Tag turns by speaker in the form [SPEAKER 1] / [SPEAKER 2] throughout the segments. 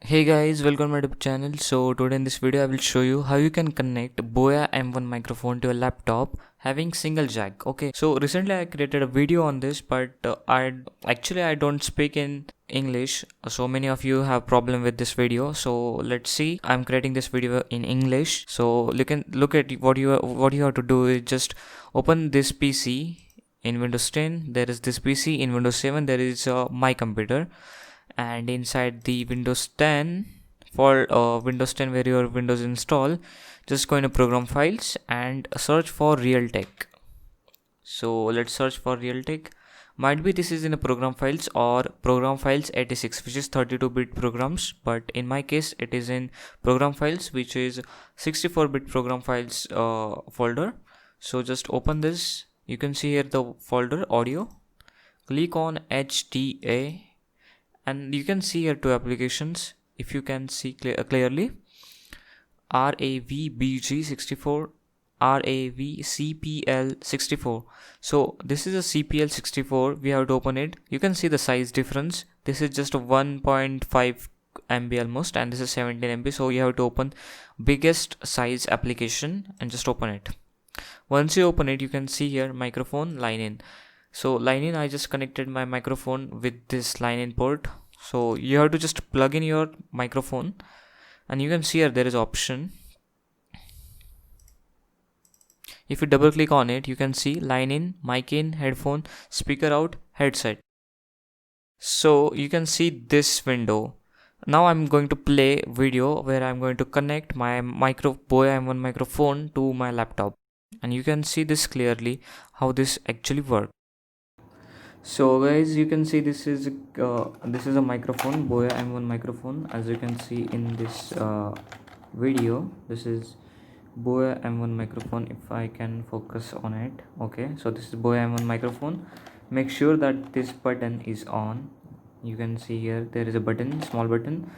[SPEAKER 1] Hey guys, welcome to my YouTube channel. So today in this video I will show you how you can connect Boya M1 microphone to a laptop having single jack. Okay, so recently I created a video on this, but I don't speak in English. So many of you have problem with this video. So let's see. I'm creating this video in English. So you can look at what you have to do is just open this PC in Windows 10. There is this PC in Windows 7. There is my computer, and inside the Windows 10, for Windows 10 where your Windows install, just go into program files and search for Realtek. So let's search for Realtek. Might be this is in a program files or program files 86, which is 32-bit programs, but in my case it is in program files, which is 64-bit program files folder. So just open this. You can see here the folder audio. Click on HTA, and you can see here two applications. If you can see clearly, RAVBG64, RAVCPL64. So this is a CPL64. We have to open it. You can see the size difference. This is just a 1.5 MB almost, and this is 17 MB. So you have to open biggest size application and just open it. Once you open it, you can see here microphone line in. So line in, I just connected my microphone with this line in port. So you have to just plug in your microphone, and you can see here there is option. If you double click on it, you can see line in, mic in, headphone, speaker out, headset. So you can see this window. Now I'm going to play video where I'm going to connect my Boya M1 microphone to my laptop, and you can see this clearly how this actually works. So guys, you can see this is a microphone, Boya M1 microphone. As you can see in this video, this is Boya M1 microphone. If I can focus on it, okay. So this is Boya M1 microphone. Make sure that this button is on. You can see here there is a button, small button.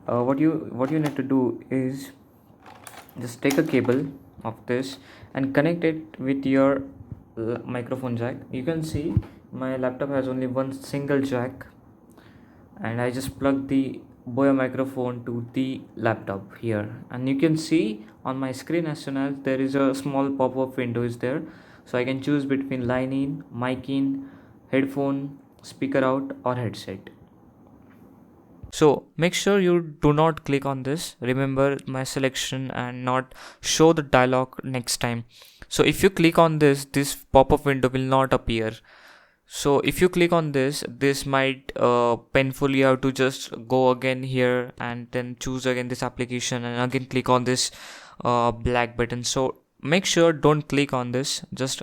[SPEAKER 1] What you need to do is just take a cable of this and connect it with your microphone jack. You can see my laptop has only one single jack, and I just plug the Boya microphone to the laptop here, and you can see on my screen as soon as there is a small pop-up window is there, so I can choose between line in, mic in, headphone, speaker out, or headset. So make sure you do not click on this. Remember my selection and not show the dialog next time. So if you click on this pop-up window will not appear. So if you click on this might painfully have to just go again here and then choose again this application and again click on this black button. So make sure don't click on this, just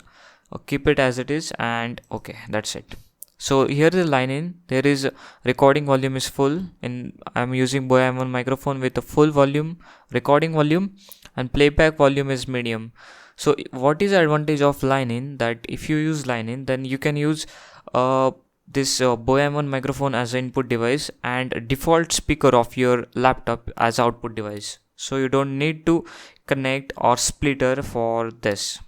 [SPEAKER 1] keep it as it is, and okay, that's it. So here is the line in. There is recording volume is full, and I'm using Boya M1 microphone with a full volume, recording volume, and playback volume is medium. So what is the advantage of line in? That if you use line in, then you can use this Boya M1 microphone as an input device and default speaker of your laptop as output device. So you don't need to connect or splitter for this.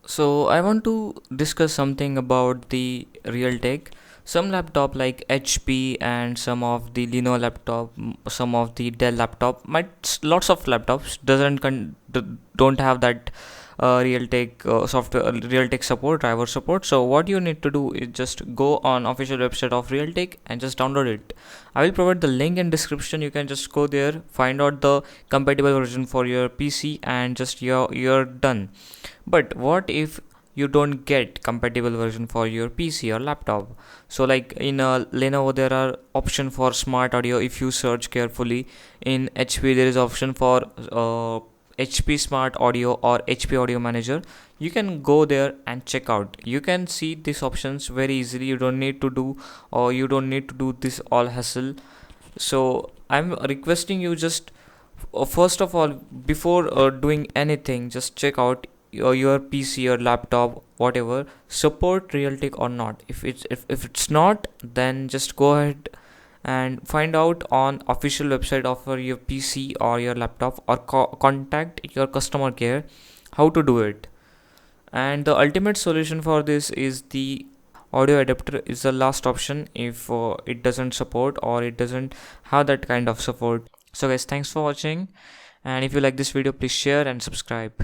[SPEAKER 1] So I want to discuss something about the Realtek. Some laptop like HP and some of the Lenovo laptop, some of the Dell laptop, lots of laptops don't have that Realtek software, Realtek support, driver support. So what you need to do is just go on official website of Realtek and just download it. I will provide the link in description. You can just go there, find out the compatible version for your PC, and just you're done. But what if you don't get compatible version for your PC or laptop? So like in Lenovo there are option for smart audio. If you search carefully, in HP there is option for HP smart audio or HP audio manager. You can go there and check out. You can see these options very easily. You don't need to do this all hassle. So I'm requesting you, just first of all, before doing anything, just check out your PC or laptop, whatever, support Realtek or not. If it's not, then just go ahead and find out on official website of your PC or your laptop, or contact your customer care how to do it. And the ultimate solution for this is the audio adapter is the last option if it doesn't support or it doesn't have that kind of support. So guys, thanks for watching, and if you like this video, please share and subscribe.